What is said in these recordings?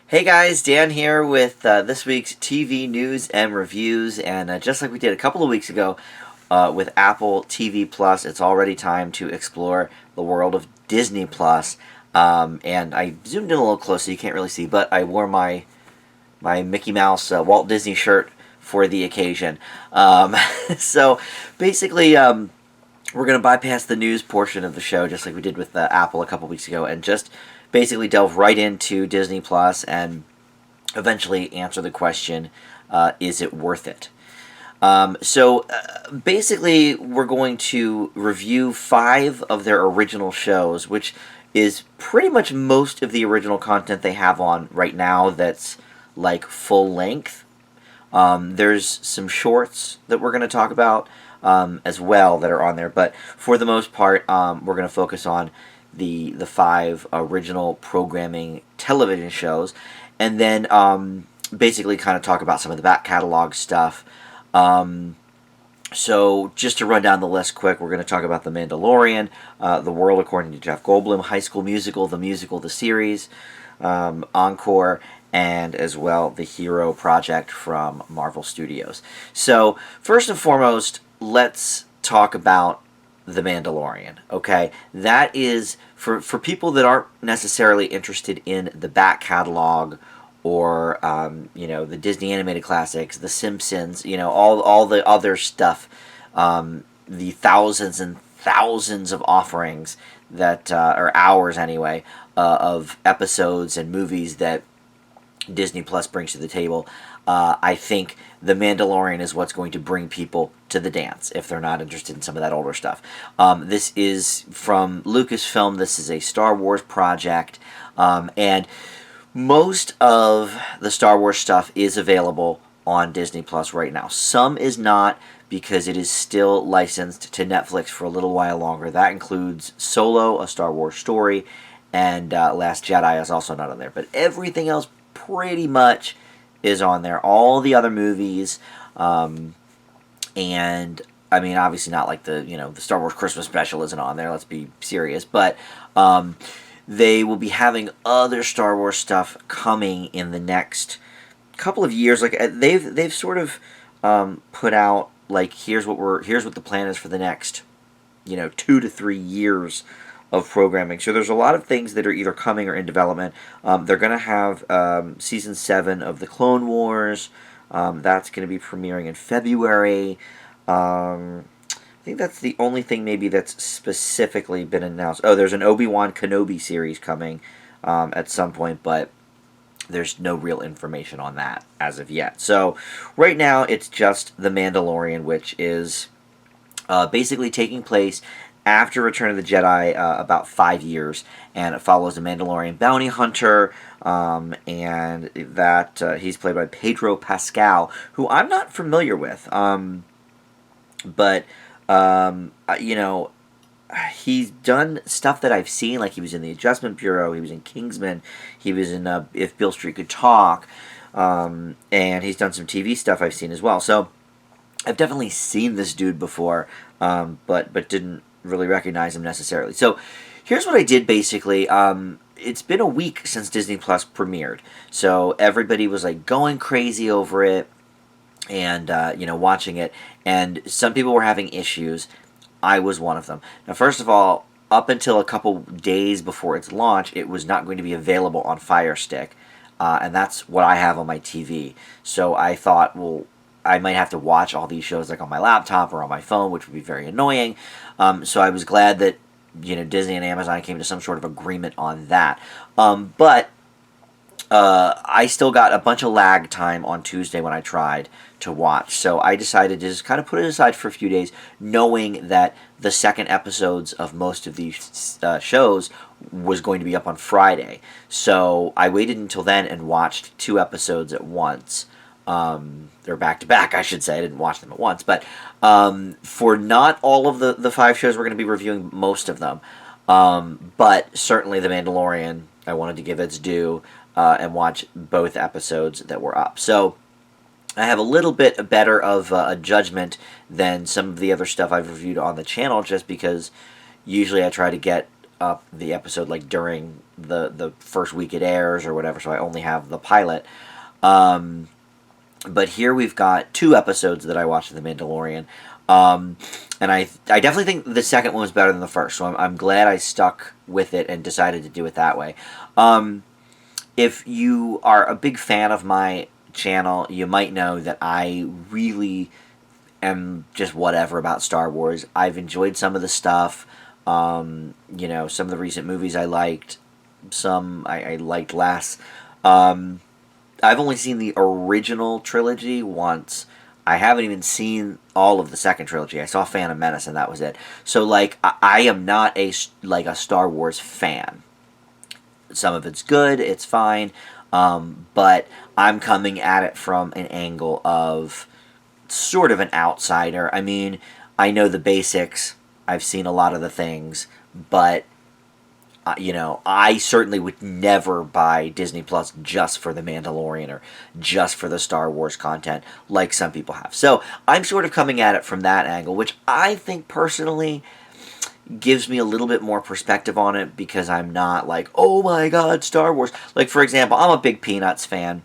Hey guys, Dan here with this week's TV news and reviews, and just like we did a couple of weeks ago with Apple TV Plus, it's already time to explore the world of Disney Plus. And I zoomed in a little close so you can't really see, but I wore my Mickey Mouse Walt Disney shirt for the occasion. So basically, we're going to bypass the news portion of the show just like we did with Apple a couple weeks ago, and just basically delve right into Disney Plus and eventually answer the question, is it worth it? Basically, we're going to review 5 of their original shows, which is pretty much most of the original content they have on right now that's like full length. There's some shorts that we're going to talk about as well that are on there, but for the most part, we're going to focus on the 5 original programming television shows, and then basically kind of talk about some of the back catalog stuff. So just to run down the list quick, we're going to talk about The Mandalorian, The World According to Jeff Goldblum, High School Musical, the series, Encore, and as well the Hero Project from Marvel Studios. So first and foremost, let's talk about The Mandalorian. Okay, that is for people that aren't necessarily interested in the back catalog or the Disney animated classics, The Simpsons, all the other stuff, the thousands and thousands of offerings that or hours anyway of episodes and movies that Disney Plus brings to the table. I think The Mandalorian is what's going to bring people to the dance if they're not interested in some of that older stuff. This is from Lucasfilm. This is a Star Wars project, and most of the Star Wars stuff is available on Disney Plus right now. Some is not, because it is still licensed to Netflix for a little while longer. That includes Solo, A Star Wars Story, and Last Jedi is also not on there. But everything else pretty much is on there. All the other movies, and I mean, obviously not like the Star Wars Christmas special isn't on there. Let's be serious, but they will be having other Star Wars stuff coming in the next couple of years. Like they've sort of put out like here's what the plan is for the next 2 to 3 years of programming. So there's a lot of things that are either coming or in development. They're going to have season 7 of the Clone Wars. That's going to be premiering in February. I think that's the only thing maybe that's specifically been announced. Oh, there's an Obi-Wan Kenobi series coming at some point, but there's no real information on that as of yet. So right now it's just The Mandalorian, which is basically taking place after Return of the Jedi, about 5 years, and it follows a Mandalorian bounty hunter, and that he's played by Pedro Pascal, who I'm not familiar with, but he's done stuff that I've seen. Like he was in The Adjustment Bureau, he was in Kingsman, he was in If Beale Street Could Talk, and he's done some TV stuff I've seen as well. So I've definitely seen this dude before, but didn't really recognize him necessarily. So here's what I did basically. It's been a week since Disney Plus premiered, so everybody was like going crazy over it and watching it, and some people were having issues. I was one of them. Now, first of all, up until a couple days before its launch, it was not going to be available on Fire Stick, and that's what I have on my TV. So I thought, well, I might have to watch all these shows like on my laptop or on my phone, which would be very annoying. So I was glad that Disney and Amazon came to some sort of agreement on that. But I still got a bunch of lag time on Tuesday when I tried to watch. So I decided to just kind of put it aside for a few days, knowing that the second episodes of most of these shows was going to be up on Friday. So I waited until then and watched 2 episodes at once. They're back to back, I should say. I didn't watch them at once, but for not all of the 5 shows, we're going to be reviewing most of them. But certainly The Mandalorian, I wanted to give its due and watch both episodes that were up. So I have a little bit better of a judgment than some of the other stuff I've reviewed on the channel, just because usually I try to get up the episode like during the first week it airs or whatever, so I only have the pilot. But here we've got 2 episodes that I watched of The Mandalorian. And I definitely think the second one was better than the first, so I'm glad I stuck with it and decided to do it that way. If you are a big fan of my channel, you might know that I really am just whatever about Star Wars. I've enjoyed some of the stuff. Some of the recent movies I liked. Some I liked less. I've only seen the original trilogy once. I haven't even seen all of the second trilogy. I saw Phantom Menace and that was it. So, like, I am not a Star Wars fan. Some of it's good, it's fine, but I'm coming at it from an angle of sort of an outsider. I mean, I know the basics. I've seen a lot of the things, but I certainly would never buy Disney Plus just for The Mandalorian or just for the Star Wars content like some people have. So I'm sort of coming at it from that angle, which I think personally gives me a little bit more perspective on it because I'm not like, oh my god, Star Wars. Like, for example, I'm a big Peanuts fan,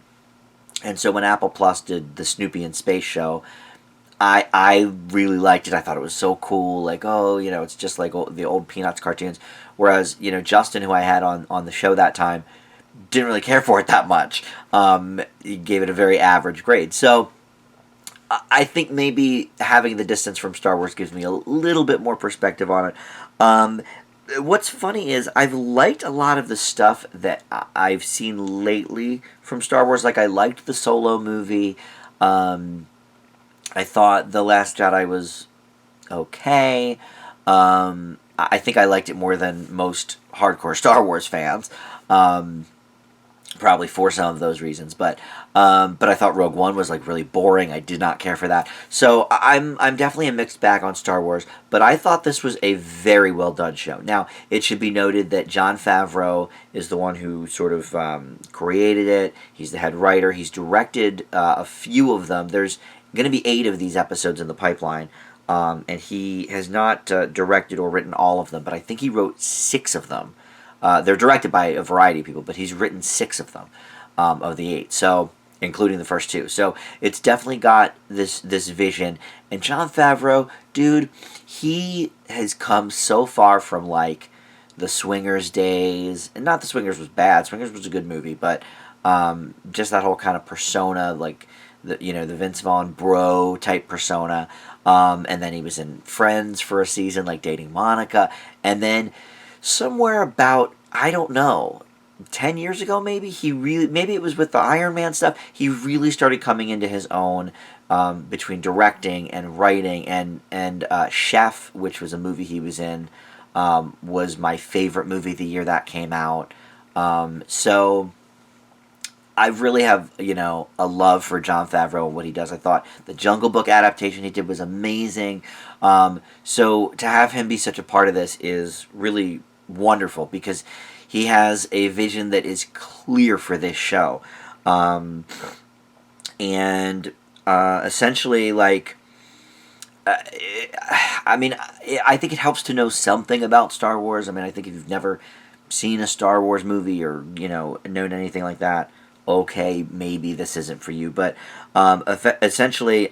and so when Apple Plus did the Snoopy in Space show, I really liked it. I thought it was so cool. Like, oh, it's just like the old Peanuts cartoons. Whereas, Justin, who I had on the show that time, didn't really care for it that much. He gave it a very average grade. So I think maybe having the distance from Star Wars gives me a little bit more perspective on it. What's funny is I've liked a lot of the stuff that I've seen lately from Star Wars. Like, I liked the Solo movie. I thought The Last Jedi was okay. I think I liked it more than most hardcore Star Wars fans. Probably for some of those reasons, but I thought Rogue One was like really boring. I did not care for that. So I'm definitely a mixed bag on Star Wars, but I thought this was a very well done show. Now, it should be noted that Jon Favreau is the one who sort of created it. He's the head writer. He's directed a few of them. There's going to be 8 of these episodes in the pipeline, and he has not directed or written all of them, but I think he wrote 6 of them. They're directed by a variety of people, but he's written 6 of them, of the 8, so including the first 2. So it's definitely got this vision. And Jon Favreau, dude, he has come so far from like the Swingers days, and not the Swingers was bad. Swingers was a good movie, but just that whole kind of persona, like the Vince Vaughn bro type persona. And then he was in Friends for a season, like dating Monica, and then somewhere about, I don't know, 10 years ago maybe, maybe it was with the Iron Man stuff, he really started coming into his own between directing and writing, and Chef, which was a movie he was in, was my favorite movie the year that came out. So I really have, a love for Jon Favreau and what he does. I thought the Jungle Book adaptation he did was amazing. So to have him be such a part of this is really wonderful because he has a vision that is clear for this show. Essentially, like, I mean, I think it helps to know something about Star Wars. I mean, I think if you've never seen a Star Wars movie or, known anything like that, okay, maybe this isn't for you. But essentially,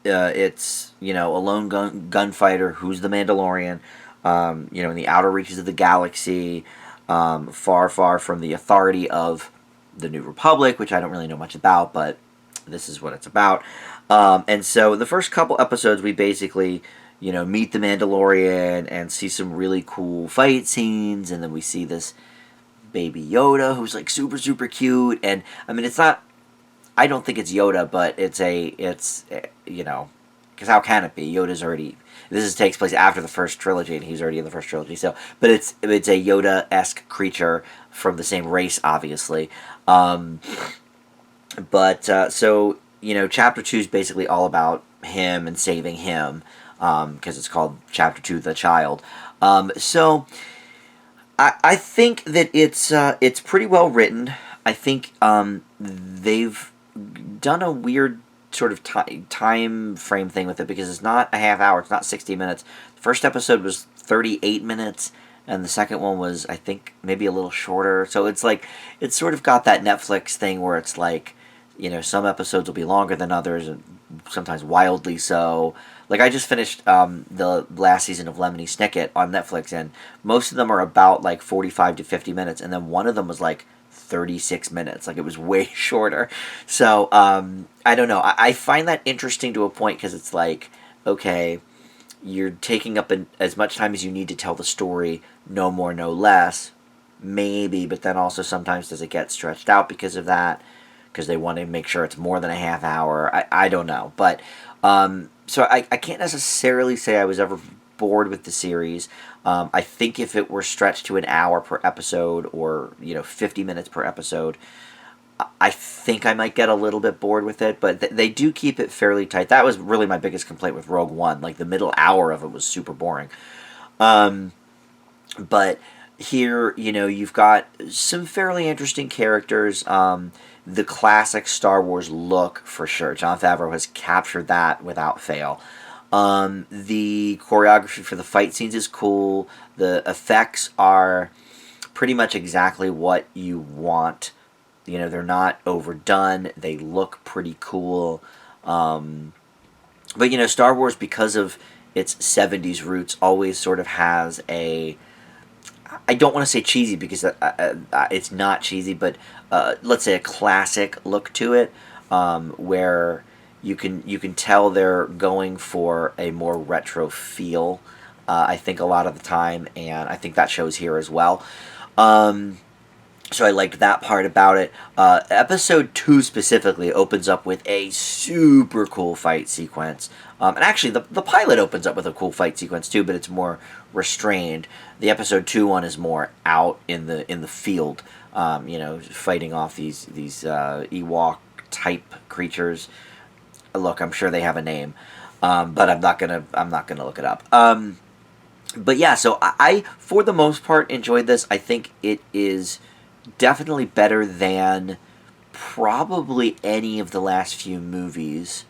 it's, a lone gunfighter who's the Mandalorian, in the outer reaches of the galaxy, far, far from the authority of the New Republic, which I don't really know much about, but this is what it's about. And so the first couple episodes, we basically, meet the Mandalorian and see some really cool fight scenes, and then we see this baby Yoda who's like super, super cute. And I mean, it's not, I don't think it's Yoda, but it's because how can it be? Yoda's already, takes place after the first trilogy, and he's already in the first trilogy. So, but it's a Yoda-esque creature from the same race, obviously. So Chapter 2 is basically all about him and saving him, because it's called Chapter 2, The Child. So I think that it's pretty well written. I think they've done a weird sort of time frame thing with it because it's not a half hour, it's not 60 minutes. The first episode was 38 minutes, and the second one was, I think, maybe a little shorter. So it's like, it's sort of got that Netflix thing where it's like, some episodes will be longer than others, and sometimes wildly so. Like, I just finished the last season of Lemony Snicket on Netflix, and most of them are about like 45 to 50 minutes, and then one of them was like 36 minutes. Like, it was way shorter. So I don't know. I find that interesting to a point, because it's like, okay, you're taking up as much time as you need to tell the story, no more, no less, maybe, but then also sometimes does it get stretched out because of that, because they want to make sure it's more than a half hour. I don't know. But so I can't necessarily say I was ever bored with the series. I think if it were stretched to an hour per episode, or 50 minutes per episode, I think I might get a little bit bored with it, but they do keep it fairly tight. That was really my biggest complaint with Rogue One. Like, the middle hour of it was super boring. But here, you've got some fairly interesting characters. The classic Star Wars look, for sure. Jon Favreau has captured that without fail. The choreography for the fight scenes is cool. The effects are pretty much exactly what you want. They're not overdone. They look pretty cool. But, Star Wars, because of its 70s roots, always sort of has a... I don't want to say cheesy, because it's not cheesy, but let's say a classic look to it, where you can tell they're going for a more retro feel, I think, a lot of the time, and I think that shows here as well. So I liked that part about it. Episode 2 specifically opens up with a super cool fight sequence. And actually, the pilot opens up with a cool fight sequence too, but it's more restrained. The episode 2 one is more out in the field, fighting off these Ewok type creatures. Look, I'm sure they have a name, but I'm not gonna look it up. But yeah, so I for the most part enjoyed this. I think it is definitely better than probably any of the last few movies.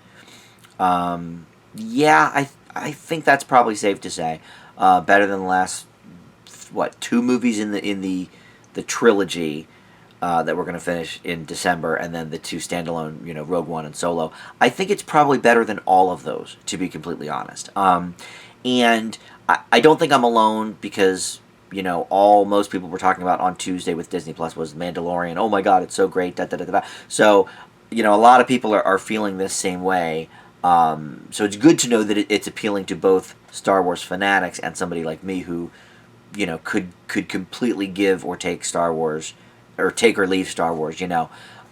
Yeah, I think that's probably safe to say. Better than the last, 2 movies in the trilogy that we're going to finish in December, and then the 2 standalone, Rogue One and Solo. I think it's probably better than all of those, to be completely honest. And I don't think I'm alone, because most people were talking about on Tuesday with Disney Plus was Mandalorian. Oh my God, it's so great. Da, da, da, da. So, a lot of people are feeling this same way. So it's good to know that it's appealing to both Star Wars fanatics and somebody like me who, could completely give or take Star Wars, or take or leave Star Wars.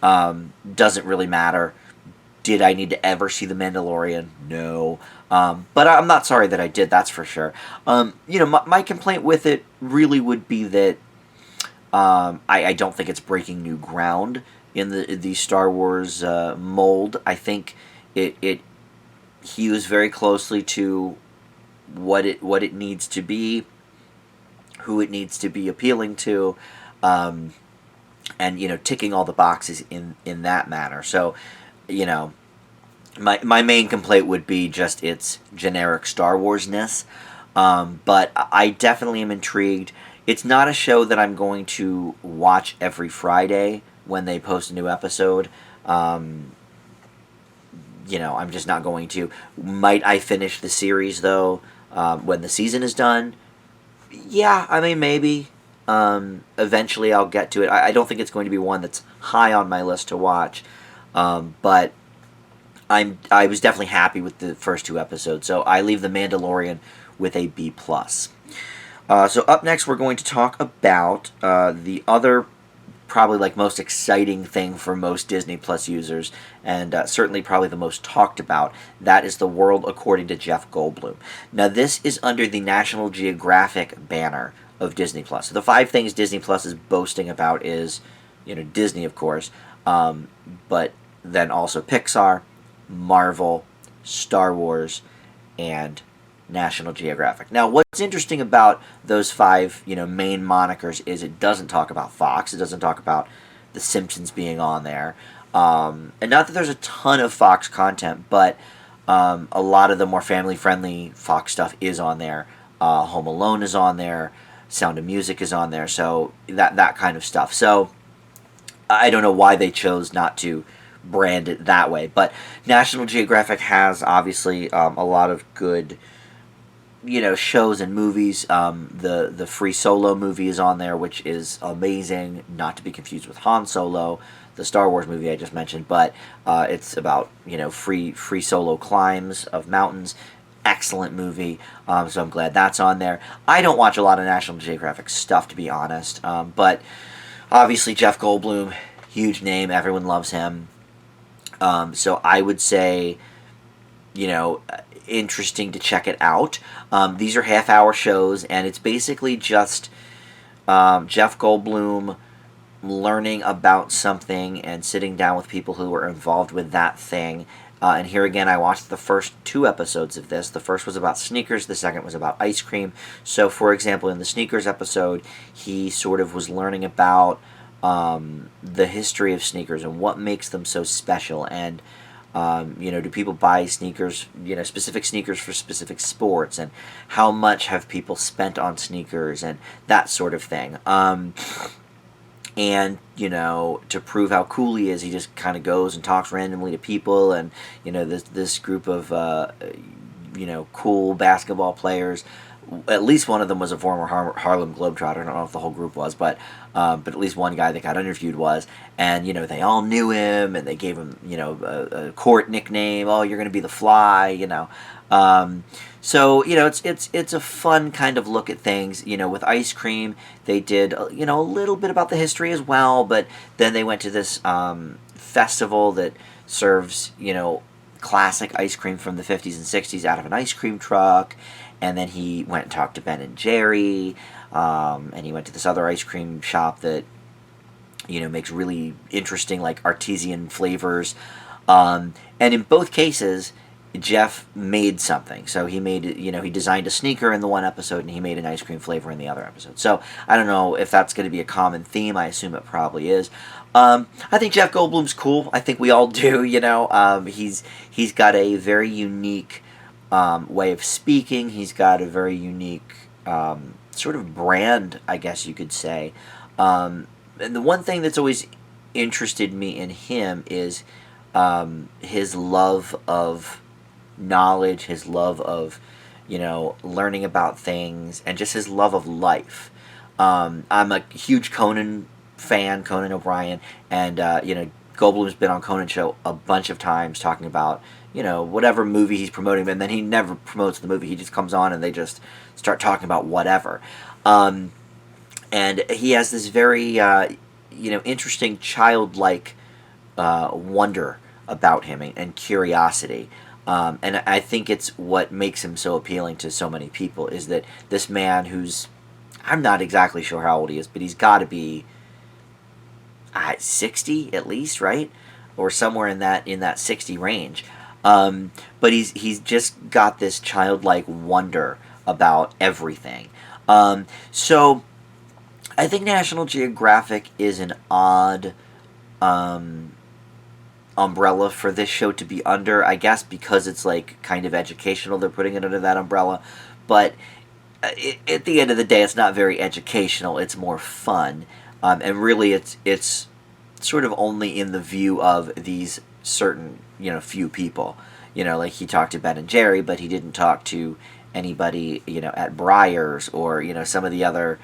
Doesn't really matter. Did I need to ever see The Mandalorian? No. But I'm not sorry that I did, that's for sure. My complaint with it really would be that I don't think it's breaking new ground in the Star Wars mold. I think it hews very closely to what it needs to be, who it needs to be appealing to, and ticking all the boxes in that manner. So, my main complaint would be just its generic Star Wars-ness, but I definitely am intrigued. It's not a show that I'm going to watch every Friday when they post a new episode. I'm just not going to. Might I finish the series, though, when the season is done? Yeah, I mean, maybe. Eventually I'll get to it. I don't think it's going to be one that's high on my list to watch, but I was definitely happy with the first 2 episodes, so I leave The Mandalorian with a B+. So up next, we're going to talk about the other, probably most exciting thing for most Disney Plus users, and certainly probably the most talked about. That is The World According to Jeff Goldblum. Now, this is under the National Geographic banner of Disney Plus. So the 5 things Disney Plus is boasting about is, Disney, of course, but then also Pixar, Marvel, Star Wars, and National Geographic. Now, what's interesting about those 5, main monikers is it doesn't talk about Fox. It doesn't talk about The Simpsons being on there. And not that there's a ton of Fox content, but a lot of the more family-friendly Fox stuff is on there. Home Alone is on there. Sound of Music is on there. So that kind of stuff. So I don't know why they chose not to brand it that way. But National Geographic has obviously a lot of good, shows and movies. The Free Solo movie is on there, which is amazing, not to be confused with Han Solo, the Star Wars movie I just mentioned. But it's about free solo climbs of mountains. Excellent movie. So I'm glad that's on there. I don't watch a lot of National Geographic stuff, to be honest. But obviously Jeff Goldblum, huge name, everyone loves him. So I would say, interesting to check it out. These are half-hour shows, and it's basically just Jeff Goldblum learning about something and sitting down with people who were involved with that thing. And here again, I watched the first 2 episodes of this. The first was about sneakers, the second was about ice cream. So, for example, in the sneakers episode, he sort of was learning about the history of sneakers and what makes them so special. And do people buy sneakers, specific sneakers for specific sports, and how much have people spent on sneakers and that sort of thing. And, to prove how cool he is, he just kind of goes and talks randomly to people, and, this group of, cool basketball players. At least one of them was a former Harlem Globetrotter. I don't know if the whole group was, but at least one guy that got interviewed was. And, they all knew him, and they gave him, a court nickname. Oh, you're going to be the Fly, So, it's a fun kind of look at things. With ice cream, they did, a little bit about the history as well, but then they went to this festival that serves, classic ice cream from the 50s and 60s out of an ice cream truck. And then he went and talked to Ben and Jerry, and he went to this other ice cream shop that, makes really interesting, like, artesian flavors. And in both cases, Jeff made something. So he made, he designed a sneaker in the one episode, and he made an ice cream flavor in the other episode. So I don't know if that's going to be a common theme. I assume it probably is. I think Jeff Goldblum's cool. I think we all do, he's got a very unique way of speaking. He's got a very unique sort of brand, I guess you could say. And the one thing that's always interested me in him is his love of knowledge, his love of, learning about things, and just his love of life. I'm a huge Conan fan, Conan O'Brien, and, Goldblum's been on Conan's show a bunch of times talking about, whatever movie he's promoting, and then he never promotes the movie. He just comes on and they just start talking about whatever. And he has this very, interesting childlike wonder about him and curiosity. And I think it's what makes him so appealing to so many people, is that this man who's, I'm not exactly sure how old he is, but he's got to be 60 at least, right? Or somewhere in that 60 range. But he's just got this childlike wonder about everything. So I think National Geographic is an odd umbrella for this show to be under, I guess, because it's like kind of educational. They're putting it under that umbrella. But at the end of the day, it's not very educational. It's more fun. And really, it's sort of only in the view of these certain, few people. Like he talked to Ben and Jerry, but he didn't talk to anybody, at Breyers or, some of the other,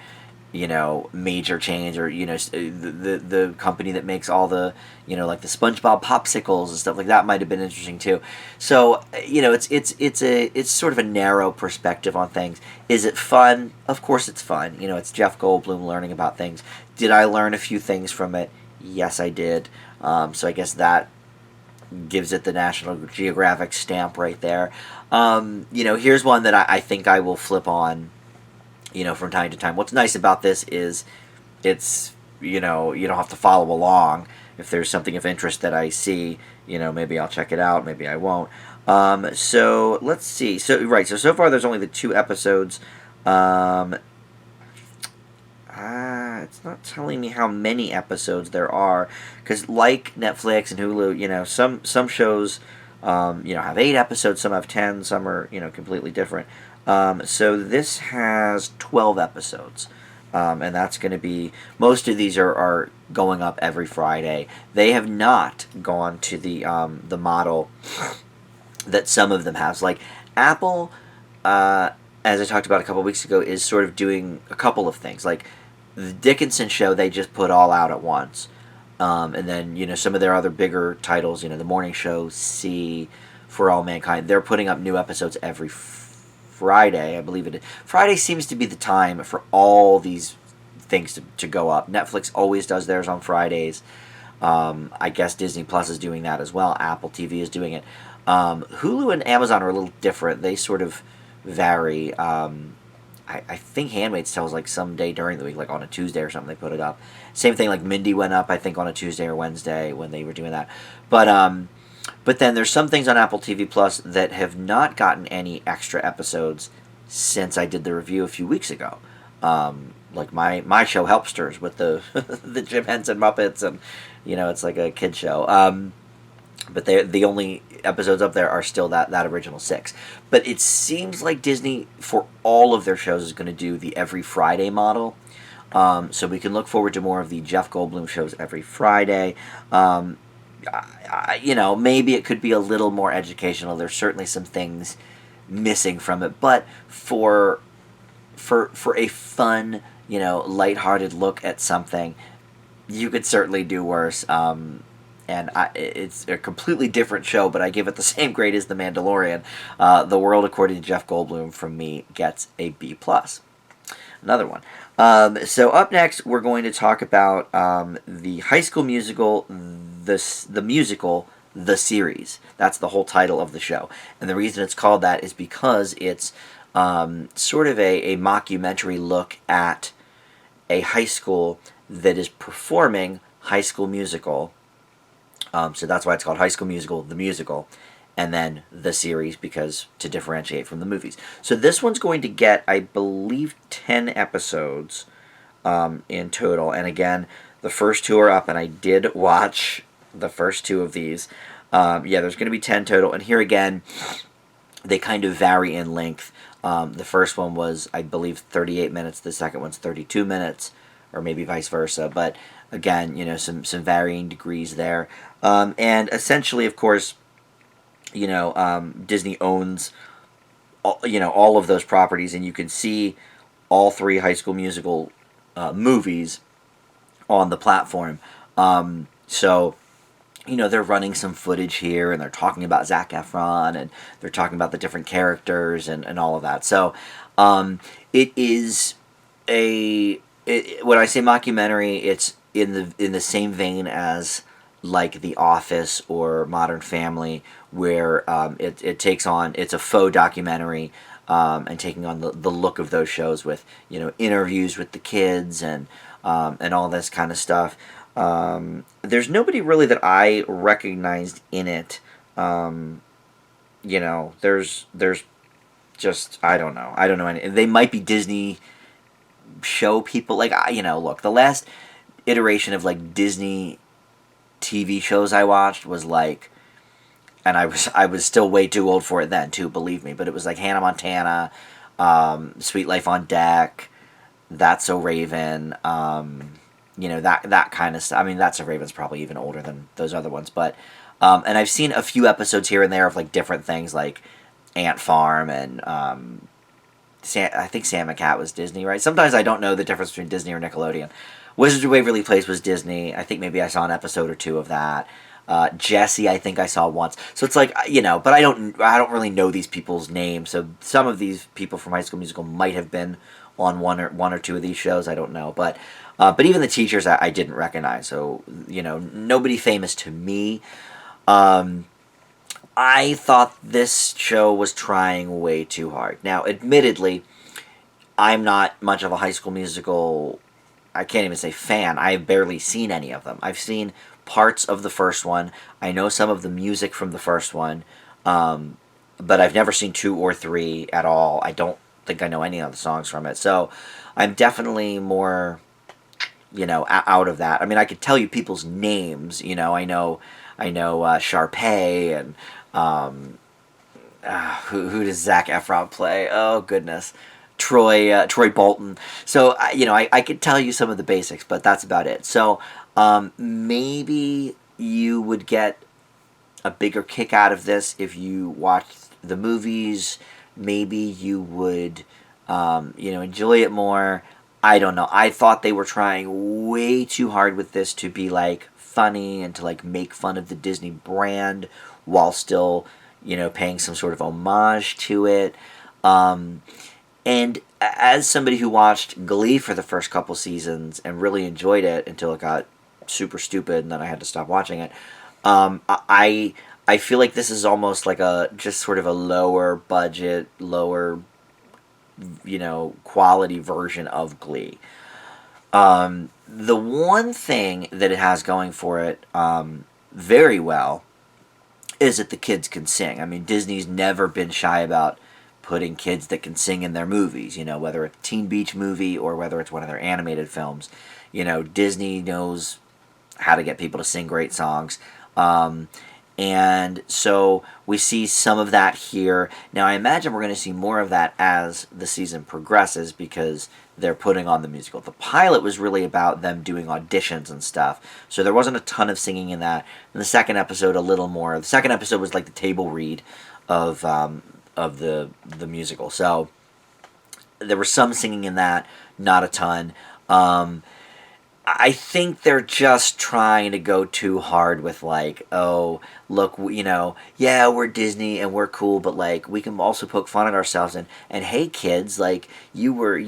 major chains, or, the company that makes all the, like the SpongeBob popsicles and stuff like that might have been interesting too. So, it's sort of a narrow perspective on things. Is it fun? Of course it's fun. It's Jeff Goldblum learning about things. Did I learn a few things from it? Yes, I did. So I guess that gives it the National Geographic stamp right there. Here's one that I think I will flip on, from time to time. What's nice about this is it's, you don't have to follow along. If there's something of interest that I see, maybe I'll check it out, maybe I won't. So let's see. So far there's only the 2 episodes. It's not telling me how many episodes there are, because like Netflix and Hulu, some shows, have 8 episodes, some have 10, some are, completely different. So this has 12 episodes. And that's going to be, most of these are going up every Friday. They have not gone to the model that some of them have. So like Apple, as I talked about a couple weeks ago, is sort of doing a couple of things. Like the Dickinson show, they just put all out at once. And then, some of their other bigger titles, the morning show, See, For All Mankind, they're putting up new episodes every Friday, I believe it is. Friday seems to be the time for all these things to go up. Netflix always does theirs on Fridays. I guess Disney Plus is doing that as well. Apple TV is doing it. Hulu and Amazon are a little different. They sort of vary. I think Handmaid's Tale is like some day during the week, like on a Tuesday or something, they put it up. Same thing, like Mindy went up, I think, on a Tuesday or Wednesday when they were doing that. But then there's some things on Apple TV Plus that have not gotten any extra episodes since I did the review a few weeks ago. Like my show Helpsters with the the Jim Henson Muppets, and it's like a kid show. But the only episodes up there are still that original 6. But it seems like Disney, for all of their shows, is going to do the every Friday model. So we can look forward to more of the Jeff Goldblum shows every Friday. Maybe it could be a little more educational. There's certainly some things missing from it. But for a fun, lighthearted look at something, you could certainly do worse. And it's a completely different show, but I give it the same grade as The Mandalorian. The World According to Jeff Goldblum, from me, gets a B+. Another one. So up next, we're going to talk about the High School Musical, the musical, The Series. That's the whole title of the show. And the reason it's called that is because it's sort of a mockumentary look at a high school that is performing High School Musical. So that's why it's called High School Musical, the musical, and then the series, because to differentiate from the movies. So this one's going to get, I believe, 10 episodes in total. And again, the first 2 are up, and I did watch the first 2 of these. There's going to be 10 total. And here again, they kind of vary in length. The first one was, I believe, 38 minutes. The second one's 32 minutes, or maybe vice versa. But again, some varying degrees there. And essentially, of course, Disney owns, all of those properties, and you can see all 3 High School Musical movies on the platform. So, they're running some footage here, and they're talking about Zac Efron, and they're talking about the different characters and all of that. So, it is when I say mockumentary, it's in the same vein as like The Office or Modern Family, where it takes on, it's a faux documentary, and taking on the look of those shows with interviews with the kids and all this kind of stuff. There's nobody really that I recognized in it. There's just, I don't know any. They might be Disney show people. Like, look, the last iteration of like Disney TV shows I watched was like, and I was still way too old for it then too, believe me, but it was like Hannah Montana, Sweet Life on Deck, That's So Raven, that kind of stuff. I mean, That's So Raven's probably even older than those other ones, but and I've seen a few episodes here and there of like different things, like Ant Farm and I think Sam and Cat was Disney, right? Sometimes I don't know the difference between Disney or Nickelodeon. Wizards of Waverly Place was Disney. I think maybe I saw an episode or 2 of that. Jessie, I think I saw once. So it's like, but I don't really know these people's names. So some of these people from High School Musical might have been on one or 2 of these shows. I don't know, but even the teachers I didn't recognize. So nobody famous to me. I thought this show was trying way too hard. Now, admittedly, I'm not much of a High School Musical, I can't even say fan. I've barely seen any of them. I've seen parts of the first one. I know some of the music from the first one, but I've never seen 2 or 3 at all. I don't think I know any of the songs from it. So I'm definitely more, out of that. I mean, I could tell you people's names. I know Sharpay and who does Zac Efron play? Oh goodness, Troy Bolton. So I could tell you some of the basics, but that's about it. So maybe you would get a bigger kick out of this if you watched the movies. Maybe you would enjoy it more. I don't know. I thought they were trying way too hard with this to be like funny and to like make fun of the Disney brand while still paying some sort of homage to it. And as somebody who watched Glee for the first couple seasons and really enjoyed it until it got super stupid and then I had to stop watching it, I feel like this is almost like a just sort of a lower budget, lower quality version of Glee. The one thing that it has going for it very well is that the kids can sing. I mean, Disney's never been shy about putting kids that can sing in their movies, whether it's a Teen Beach movie or whether it's one of their animated films. Disney knows how to get people to sing great songs. And so we see some of that here. Now, I imagine we're going to see more of that as the season progresses because they're putting on the musical. The pilot was really about them doing auditions and stuff. So there wasn't a ton of singing in that. In the second episode, a little more. The second episode was like the table read of the musical. So there was some singing in that, not a ton. I think they're just trying to go too hard with like, oh, look, yeah, we're Disney and we're cool, but like we can also poke fun at ourselves and hey kids, like you were,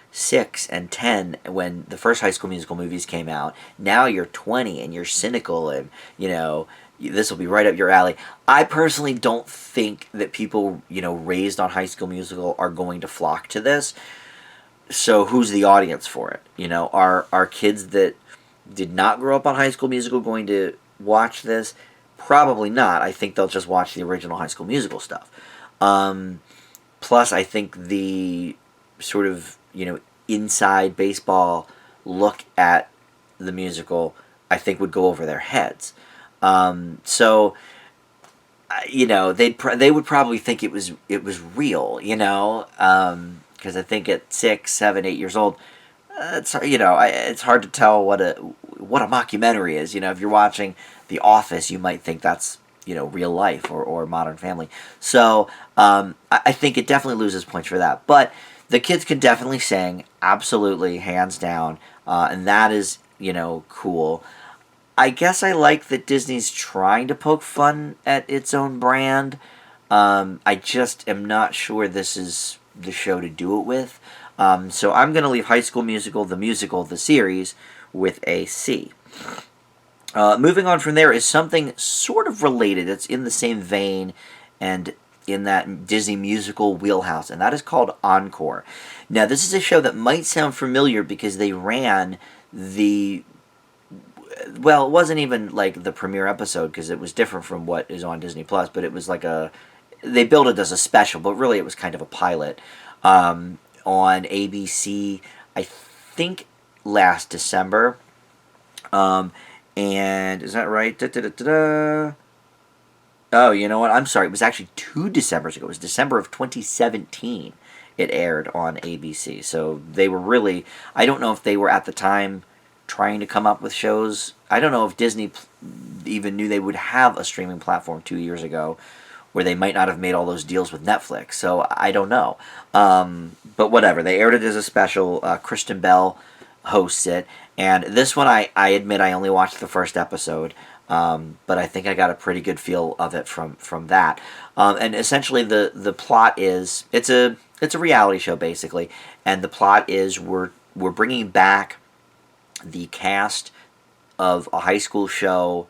6 and 10 when the first High School Musical movies came out. Now you're 20 and you're cynical and, this will be right up your alley. I personally don't think that people, raised on High School Musical are going to flock to this. So who's the audience for it? Are kids that did not grow up on High School Musical going to watch this? Probably not. I think they'll just watch the original High School Musical stuff. Plus, I think the sort of, inside baseball look at the musical, I think would go over their heads. So they would probably think it was real, because I think at 6, 7, 8 years old, it's hard to tell what a mockumentary is. If you're watching The Office, you might think that's real life or Modern Family. So I think it definitely loses points for that. But the kids can definitely sing, absolutely, hands down, and that is cool. I guess I like that Disney's trying to poke fun at its own brand. I just am not sure this is the show to do it with. So I'm going to leave High School Musical, the series, with a C. Moving on from there is something sort of related. It's in the same vein and in that Disney musical wheelhouse, and that is called Encore. Now, this is a show that might sound familiar because they ran it wasn't even like the premiere episode because it was different from what is on Disney Plus, but it was like they built it as a special, but really it was kind of a pilot on ABC, I think last December. And is that right? Oh, you know what? I'm sorry. It was actually 2 Decembers ago. It was December of 2017 it aired on ABC. So they were really, I don't know if they were at the time trying to come up with shows. I don't know if Disney even knew they would have a streaming platform 2 years ago where they might not have made all those deals with Netflix. So I don't know. But whatever. They aired it as a special. Kristen Bell hosts it. And this one, I admit I only watched the first episode. But I think I got a pretty good feel of it from that. And essentially the plot is, it's a reality show basically. And the plot is we're bringing back the cast of a high school show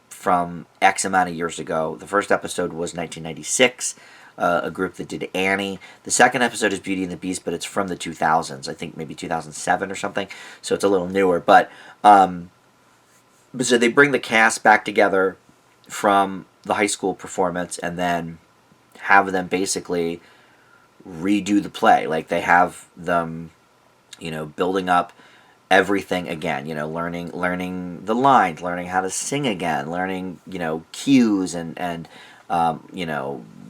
from X amount of years ago. The first episode was 1996, a group that did Annie. The second episode is Beauty and the Beast, but it's from the 2000s. I think maybe 2007 or something. So it's a little newer. But so they bring the cast back together from the high school performance and then have them basically redo the play. Like they have them, building up everything again, learning the lines, learning how to sing again, learning, cues and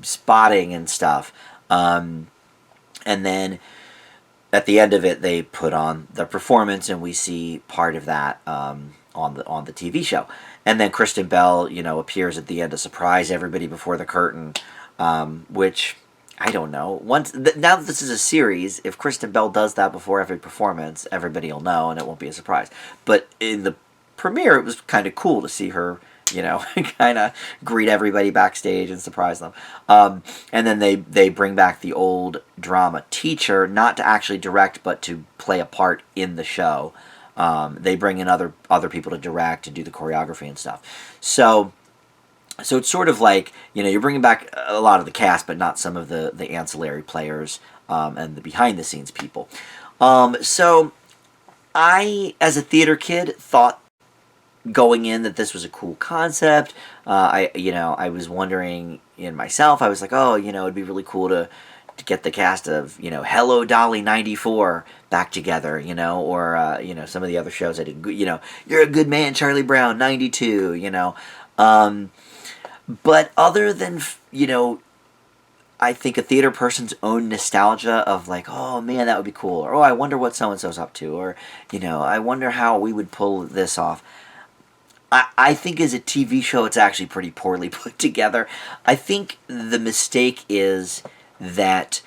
spotting and stuff. And then at the end of it, they put on the performance, and we see part of that on the TV show. And then Kristen Bell, appears at the end to surprise everybody before the curtain, which I don't know. Now that this is a series, if Kristen Bell does that before every performance, everybody will know, and it won't be a surprise. But in the premiere, it was kind of cool to see her, kind of greet everybody backstage and surprise them. And then they bring back the old drama teacher, not to actually direct, but to play a part in the show. They bring in other people to direct and do the choreography and stuff. So it's sort of like, you're bringing back a lot of the cast, but not some of the ancillary players and the behind-the-scenes people. So I, as a theater kid, thought going in that this was a cool concept. I was wondering in myself, I was like, oh, it'd be really cool to get the cast of, Hello Dolly 94 back together, or, some of the other shows I did, You're a Good Man, Charlie Brown 92, but other than, I think a theater person's own nostalgia of like, oh man, that would be cool, or oh, I wonder what so-and-so's up to, or, I wonder how we would pull this off. I think as a TV show, it's actually pretty poorly put together. I think the mistake is that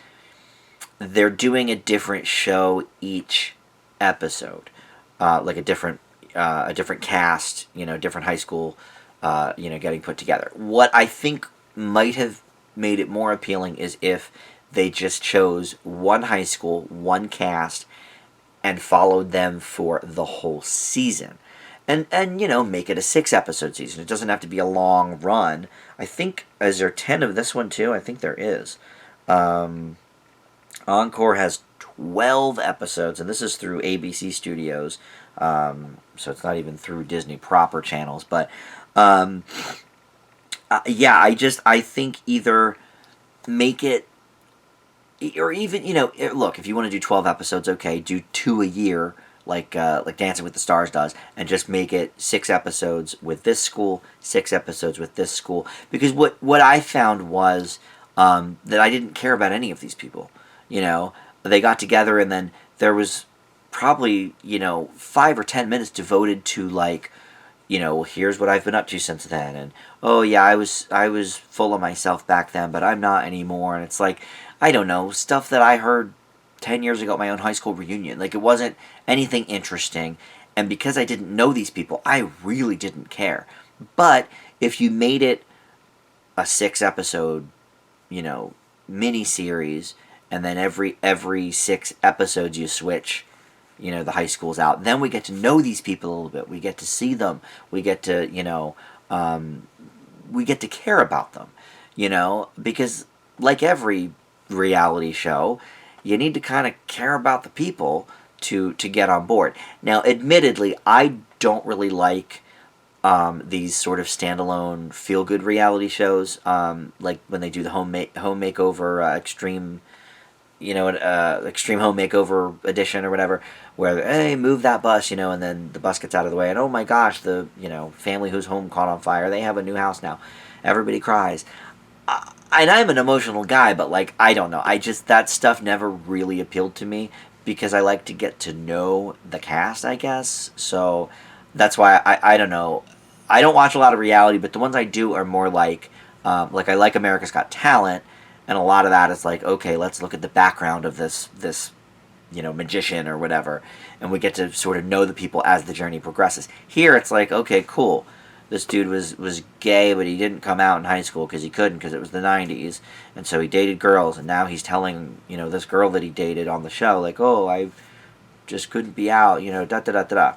they're doing a different show each episode, like a different cast, different high school, getting put together. What I think might have made it more appealing is if they just chose one high school, one cast, and followed them for the whole season. And make it a 6-episode season. It doesn't have to be a long run. I think, is there 10 of this one too? I think there is. Encore has 12 episodes, and this is through ABC Studios, so it's not even through Disney proper channels. But I think either make it, or even look, if you want to do 12 episodes, okay, do 2 a year. Like Dancing with the Stars does, and just make it 6 episodes with this school, 6 episodes with this school. Because what I found was that I didn't care about any of these people. They got together, and then there was probably 5 or 10 minutes devoted to like, here's what I've been up to since then, and oh yeah, I was full of myself back then, but I'm not anymore. And it's like, I don't know, stuff that I heard 10 years ago at my own high school reunion. Like, it wasn't anything interesting, and because I didn't know these people, I really didn't care. But if you made it a 6-episode, mini-series, and then every 6 episodes you switch, the high schools out, then we get to know these people a little bit. We get to see them. We get to, we get to care about them, because like every reality show, you need to kind of care about the people to get on board. Now, admittedly, I don't really like these sort of standalone feel-good reality shows, like when they do the home makeover extreme, extreme home makeover edition or whatever, where hey, move that bus, and then the bus gets out of the way, and oh my gosh, the family whose home caught on fire, they have a new house now, everybody cries. And I'm an emotional guy, but like, I don't know, that stuff never really appealed to me, because I like to get to know the cast, I guess. So that's why I don't know, I don't watch a lot of reality, but the ones I do are more like I like America's Got Talent, and a lot of that is like, okay, let's look at the background of this magician or whatever, and we get to sort of know the people as the journey progresses. Here it's like, okay, cool, this dude was gay, but he didn't come out in high school because he couldn't, because it was the 90s, and so he dated girls, and now he's telling, this girl that he dated on the show, like, oh, I just couldn't be out, da-da-da-da-da.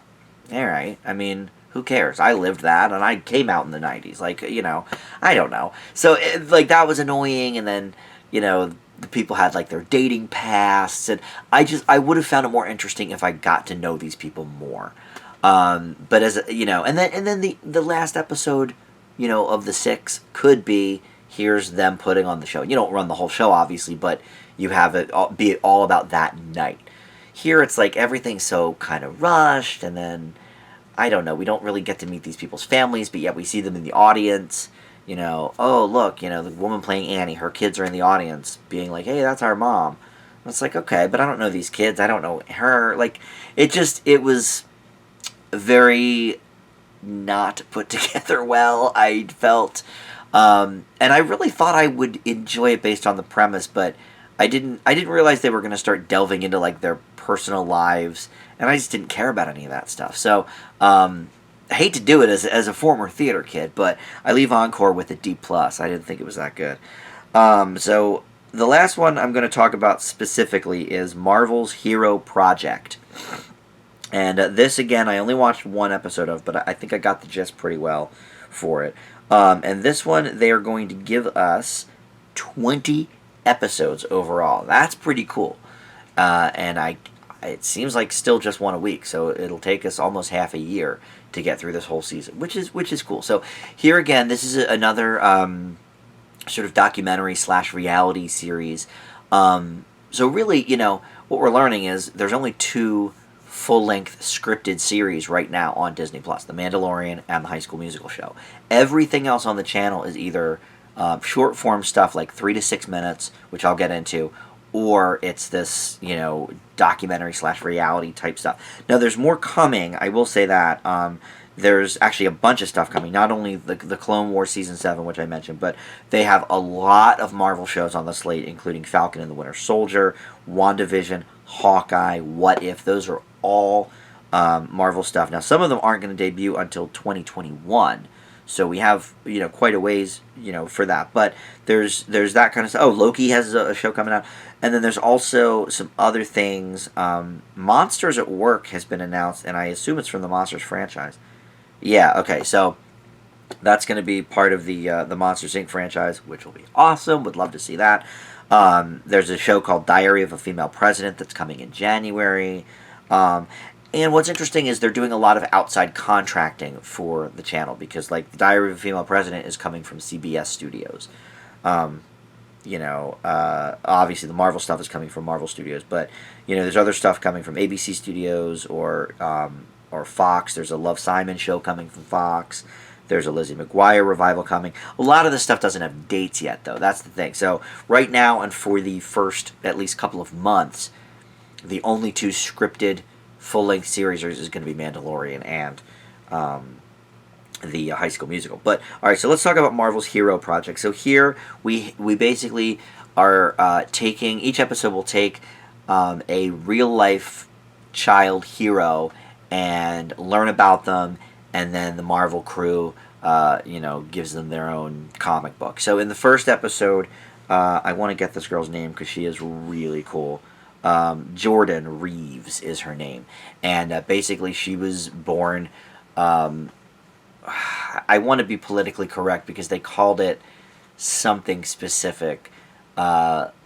Alright, I mean, who cares? I lived that, and I came out in the 90s, like, I don't know. So, that was annoying, and then, the people had, like, their dating pasts, and I would have found it more interesting if I got to know these people more. But as and then the last episode, of the 6 could be, here's them putting on the show. You don't run the whole show, obviously, but you have it be all about that night. Here it's like everything's so kind of rushed, and then I don't know, we don't really get to meet these people's families, but yet we see them in the audience. oh, look, the woman playing Annie, her kids are in the audience being like, hey, that's our mom. And it's like, okay, but I don't know these kids. I don't know her. Like, it was very not put together well, I felt. And I really thought I would enjoy it based on the premise, but I didn't realize they were going to start delving into like their personal lives, and I just didn't care about any of that stuff. So I hate to do it as a former theater kid, but I leave Encore with a D plus. I didn't think it was that good. So the last one I'm going to talk about specifically is Marvel's Hero Project. And this, again, I only watched one episode of, but I think I got the gist pretty well for it. And this one, they are going to give us 20 episodes overall. That's pretty cool. And it seems like still just one a week, so it'll take us almost half a year to get through this whole season, which is cool. So here again, this is another sort of documentary / reality series. So really, what we're learning is there's only two full-length scripted series right now on Disney Plus: The Mandalorian and the High School Musical show. Everything else on the channel is either short-form stuff like 3 to 6 minutes, which I'll get into, or it's this documentary / reality type stuff. Now there's more coming. I will say that there's actually a bunch of stuff coming. Not only the Clone Wars Season 7, which I mentioned, but they have a lot of Marvel shows on the slate, including Falcon and the Winter Soldier, WandaVision, Hawkeye, What If. Those are all Marvel stuff. Now, some of them aren't going to debut until 2021, so we have quite a ways for that. But there's that kind of stuff. Oh, Loki has a show coming out, and then there's also some other things. Monsters at Work has been announced, and I assume it's from the Monsters franchise. Yeah. Okay. So that's going to be part of the Monsters Inc. franchise, which will be awesome. Would love to see that. There's a show called Diary of a Female President that's coming in January. And what's interesting is they're doing a lot of outside contracting for the channel, because like the Diary of a Female President is coming from CBS Studios. Obviously the Marvel stuff is coming from Marvel Studios, but there's other stuff coming from ABC Studios or Fox. There's a Love, Simon show coming from Fox. There's a Lizzie McGuire revival coming. A lot of this stuff doesn't have dates yet, though. That's the thing. So right now, and for the first at least couple of months, the only two scripted full-length series is going to be Mandalorian and the High School Musical. But all right, so let's talk about Marvel's Hero Project. So here we basically are taking, each episode will take a real-life child hero and learn about them, and then the Marvel crew gives them their own comic book. So in the first episode, I want to get this girl's name because she is really cool. Jordan Reeves is her name, and basically she was born, I want to be politically correct because they called it something specific. They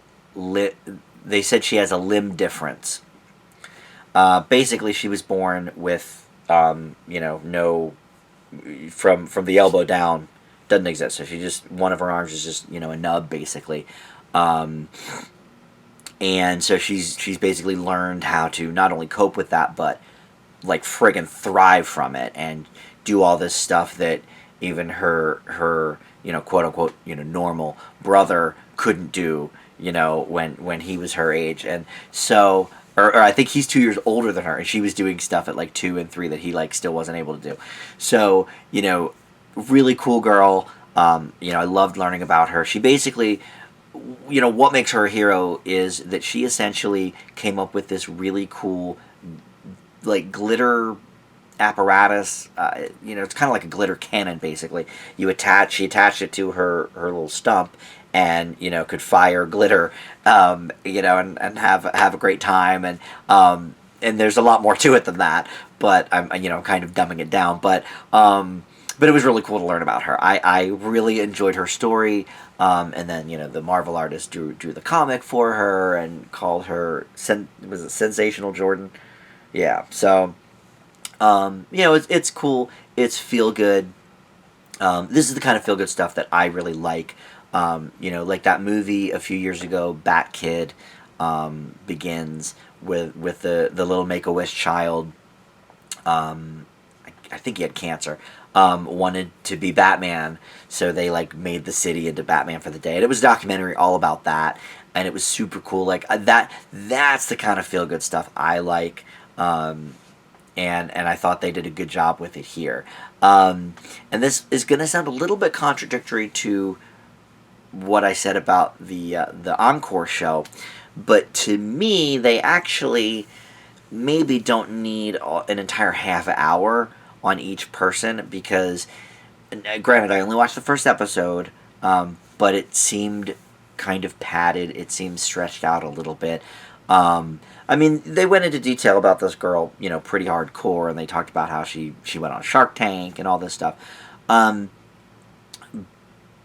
said she has a limb difference. Basically she was born with no, from the elbow down doesn't exist. So she just, one of her arms is just a nub basically. And so she's basically learned how to not only cope with that, but like friggin' thrive from it and do all this stuff that even her quote unquote normal brother couldn't do when he was her age. And so or I think he's 2 years older than her, and she was doing stuff at like 2 and 3 that he like still wasn't able to do. So really cool girl. I loved learning about her. She basically, what makes her a hero is that she essentially came up with this really cool, like, glitter apparatus. It's kind of like a glitter cannon, basically. She attached it to her little stump, and could fire glitter, and have a great time, and there's a lot more to it than that. But I'm kind of dumbing it down, but it was really cool to learn about her. I really enjoyed her story. And then, the Marvel artist drew the comic for her and called her, was it Sensational Jordan? Yeah, so, it's cool. It's feel-good. This is the kind of feel-good stuff that I really like. Like that movie a few years ago, Bat Kid, begins with the little Make-A-Wish child. I think he had cancer. wanted to be Batman, so they like made the city into Batman for the day, and it was a documentary all about that, and it was super cool. Like that's the kind of feel good stuff I like, and I thought they did a good job with it here. And this is going to sound a little bit contradictory to what I said about the Encore show, but to me, they actually maybe don't need an entire half hour on each person, because, granted, I only watched the first episode, but it seemed kind of padded. It seemed stretched out a little bit. I mean, they went into detail about this girl, pretty hardcore, and they talked about how she went on Shark Tank and all this stuff.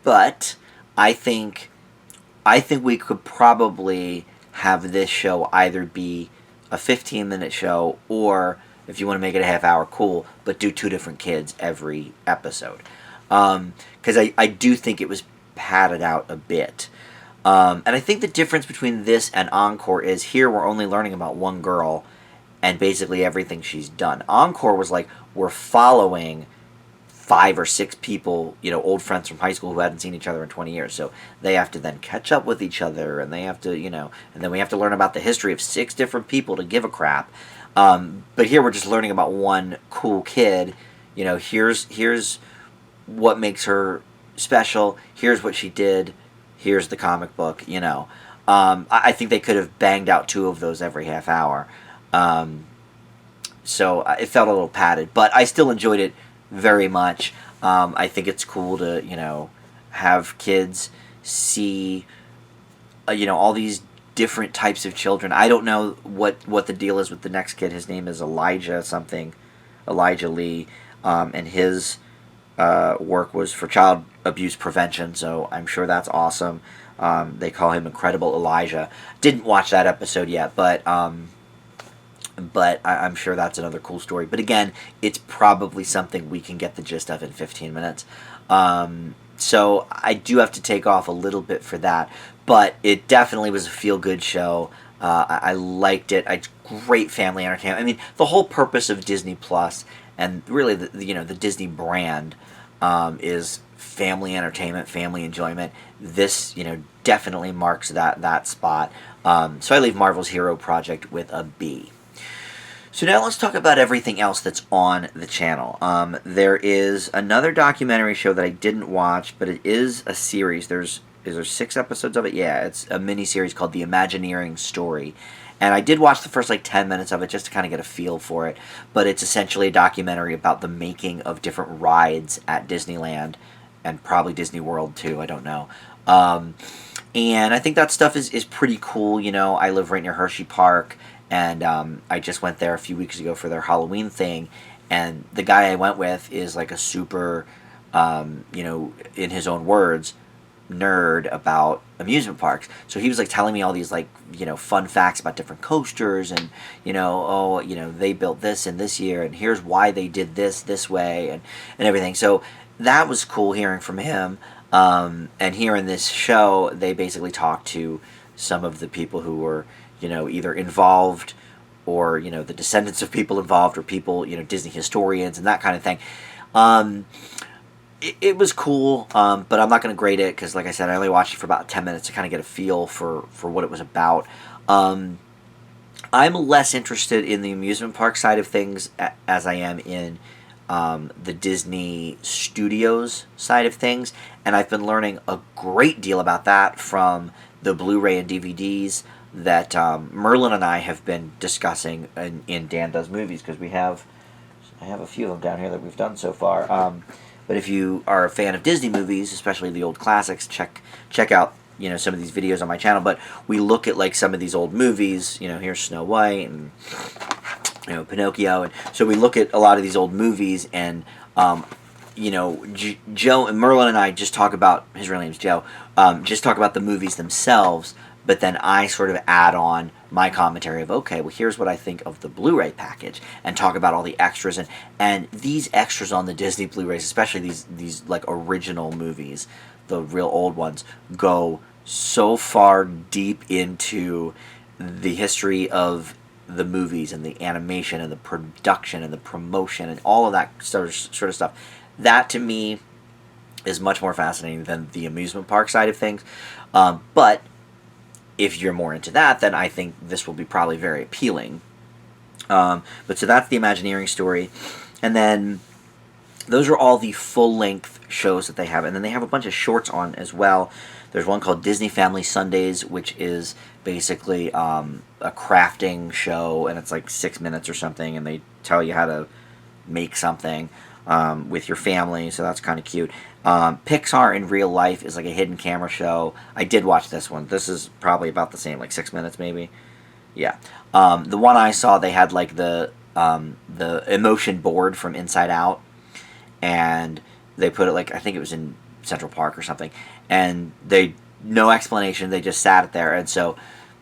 But I think we could probably have this show either be a 15-minute show, or if you want to make it a half hour, cool, but do 2 different kids every episode. Because I do think it was padded out a bit. And I think the difference between this and Encore is here we're only learning about one girl and basically everything she's done. Encore was like, we're following 5 or 6 people, old friends from high school who hadn't seen each other in 20 years. So they have to then catch up with each other, and they have to, and then we have to learn about the history of 6 different people to give a crap. But here we're just learning about one cool kid. Here's what makes her special. Here's what she did. Here's the comic book. I think they could have banged out 2 of those every half hour. So it felt a little padded, but I still enjoyed it very much. I think it's cool to have kids see all these different types of children. I don't know what the deal is with the next kid. His name is Elijah Lee, and his work was for child abuse prevention, so I'm sure that's awesome. They call him Incredible Elijah. Didn't watch that episode yet, but I'm sure that's another cool story. But again, it's probably something we can get the gist of in 15 minutes. So I do have to take off a little bit for that. But it definitely was a feel-good show. I liked it. It's great family entertainment. I mean, the whole purpose of Disney Plus and really the Disney brand is family entertainment, family enjoyment. This definitely marks that spot. So I leave Marvel's Hero Project with a B. So now let's talk about everything else that's on the channel. There is another documentary show that I didn't watch, but it is a series. Is there 6 episodes of it? Yeah, it's a mini-series called The Imagineering Story. And I did watch the first 10 minutes of it just to kind of get a feel for it. But it's essentially a documentary about the making of different rides at Disneyland and probably Disney World too, I don't know. And I think that stuff is pretty cool. I live right near Hershey Park, and I just went there a few weeks ago for their Halloween thing, and the guy I went with is like a super, in his own words, nerd about amusement parks. So he was telling me all these fun facts about different coasters, and they built this in this year, and here's why they did this way, and everything. So that was cool hearing from him. And here in this show, they basically talked to some of the people who were either involved, or the descendants of people involved, or people Disney historians and that kind of thing. It was cool, but I'm not going to grade it because, like I said, I only watched it for about 10 minutes to kind of get a feel for what it was about. I'm less interested in the amusement park side of things as I am in the Disney Studios side of things, and I've been learning a great deal about that from the Blu-ray and DVDs that Merlin and I have been discussing in Dan Does Movies, because I have a few of them down here that we've done so far. But if you are a fan of Disney movies, especially the old classics, check out some of these videos on my channel. But we look at some of these old movies. Here's Snow White and Pinocchio, and so we look at a lot of these old movies, and Joe and Merlin and I just talk about, his real name's Joe, just talk about the movies themselves. But then I sort of add on my commentary of, okay, well, here's what I think of the Blu-ray package, and talk about all the extras. And these extras on the Disney Blu-rays, especially these original movies, the real old ones, go so far deep into the history of the movies and the animation and the production and the promotion and all of that sort of stuff that to me is much more fascinating than the amusement park side of things. But if you're more into that, then I think this will be probably very appealing. But so that's the Imagineering Story. And then those are all the full-length shows that they have. And then they have a bunch of shorts on as well. There's one called Disney Family Sundays, which is basically a crafting show, and it's like 6 minutes or something, and they tell you how to make something with your family, so that's kind of cute. Pixar in Real Life is like a hidden camera show. I did watch this one. This is probably about the same, like 6 minutes maybe. Yeah. The one I saw, they had like the emotion board from Inside Out, and they put it like, I think it was in Central Park or something, and they, no explanation, they just sat it there. And so,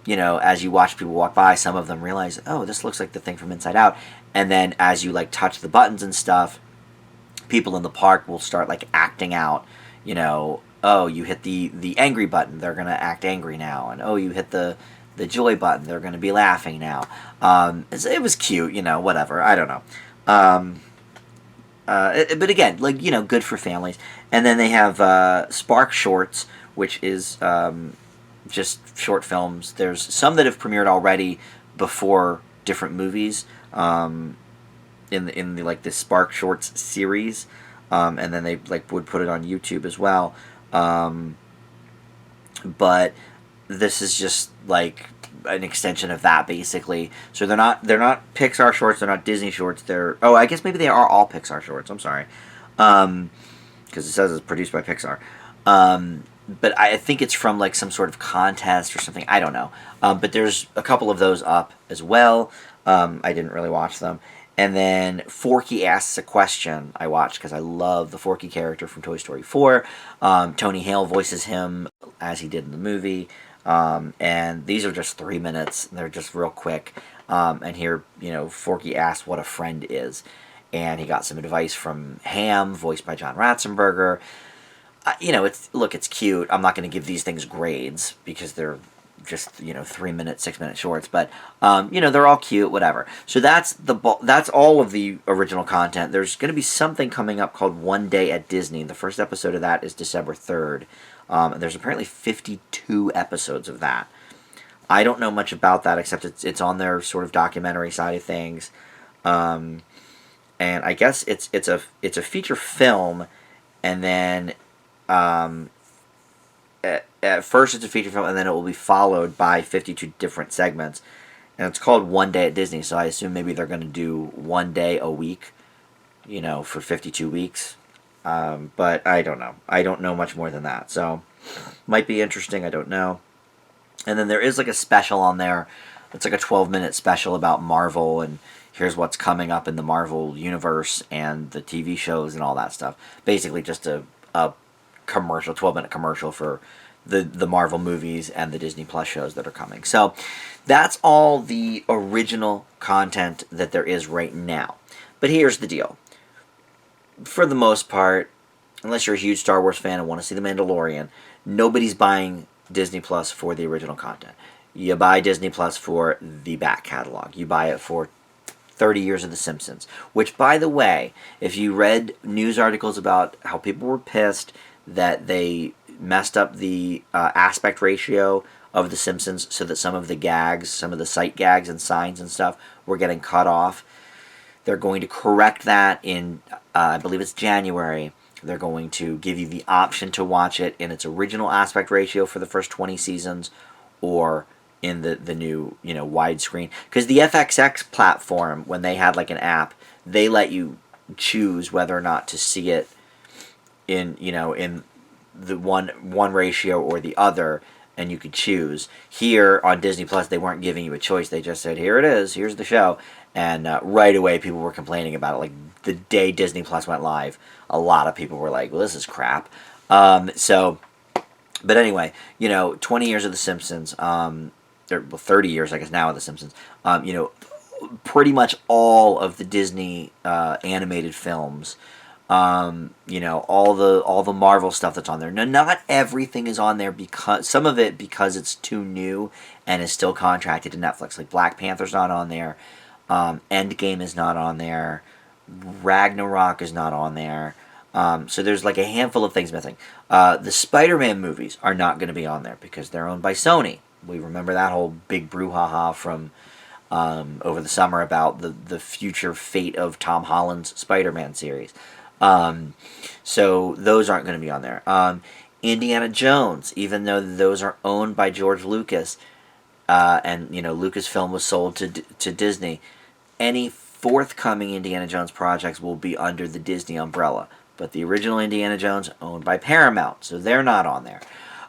as you watch people walk by, some of them realize, oh, this looks like the thing from Inside Out. And then as you like touch the buttons and stuff, people in the park will start like acting out, oh, you hit the angry button, they're going to act angry now. And oh, you hit the joy button, they're going to be laughing now. It was cute, whatever. I don't know. But again, like, good for families. And then they have Spark Shorts, which is just short films. There's some that have premiered already before different movies in the like the Spark Shorts series, and then they like would put it on YouTube as well. But this is just like an extension of that, basically. So they're not Pixar shorts, they're not Disney shorts. I guess maybe they are all Pixar shorts. I'm sorry, because it says it's produced by Pixar. But I think it's from like some sort of contest or something. I don't know. But there's a couple of those up as well. I didn't really watch them. And then Forky Asks a Question I watched because I love the Forky character from Toy Story 4. Tony Hale voices him as he did in the movie. And these are just 3 minutes. They're just real quick. And here, Forky asks what a friend is. And he got some advice from Ham, voiced by John Ratzenberger. It's cute. I'm not going to give these things grades because they're just 3 minute, 6 minute shorts, but they're all cute, whatever. So that's all of the original content. There's going to be something coming up called One Day at Disney. The first episode of that is December 3rd. There's apparently 52 episodes of that. I don't know much about that except it's on their sort of documentary side of things, and I guess it's a feature film, and then at first it's a feature film, and then it will be followed by 52 different segments, and it's called One Day at Disney. So I assume maybe they're going to do one day a week, for 52 weeks. But I don't know. I don't know much more than that. So might be interesting. I don't know. And then there is like a special on there. It's like a 12-minute special about Marvel, and here's what's coming up in the Marvel universe and the TV shows and all that stuff. Basically just a commercial, 12-minute commercial for the Marvel movies and the Disney Plus shows that are coming. So that's all the original content that there is right now. But here's the deal. For the most part, unless you're a huge Star Wars fan and want to see The Mandalorian, nobody's buying Disney Plus for the original content. You buy Disney Plus for the back catalog. You buy it for 30 years of The Simpsons. Which, by the way, if you read news articles about how people were pissed that they messed up the aspect ratio of The Simpsons so that some of the gags, some of the sight gags and signs and stuff were getting cut off, they're going to correct that in, I believe it's January. They're going to give you the option to watch it in its original aspect ratio for the first 20 seasons, or in the new, widescreen. Because the FXX platform, when they had like an app, they let you choose whether or not to see it in the one ratio or the other, and you could choose. Here on Disney Plus, they weren't giving you a choice. They just said, here it is, here's the show. And right away, people were complaining about it. Like, the day Disney Plus went live, a lot of people were like, well, this is crap. But anyway, 20 years of The Simpsons, 30 years, I guess, now of The Simpsons, pretty much all of the Disney animated films, all the Marvel stuff that's on there. Now, not everything is on there, because some of it because it's too new and is still contracted to Netflix. Like Black Panther's not on there. Endgame is not on there. Ragnarok is not on there. So there's like a handful of things missing. The Spider-Man movies are not going to be on there because they're owned by Sony. We remember that whole big brouhaha from over the summer about the future fate of Tom Holland's Spider-Man series. So those aren't going to be on there. Indiana Jones, even though those are owned by George Lucas, and Lucasfilm was sold to Disney, any forthcoming Indiana Jones projects will be under the Disney umbrella. But the original Indiana Jones owned by Paramount, so they're not on there.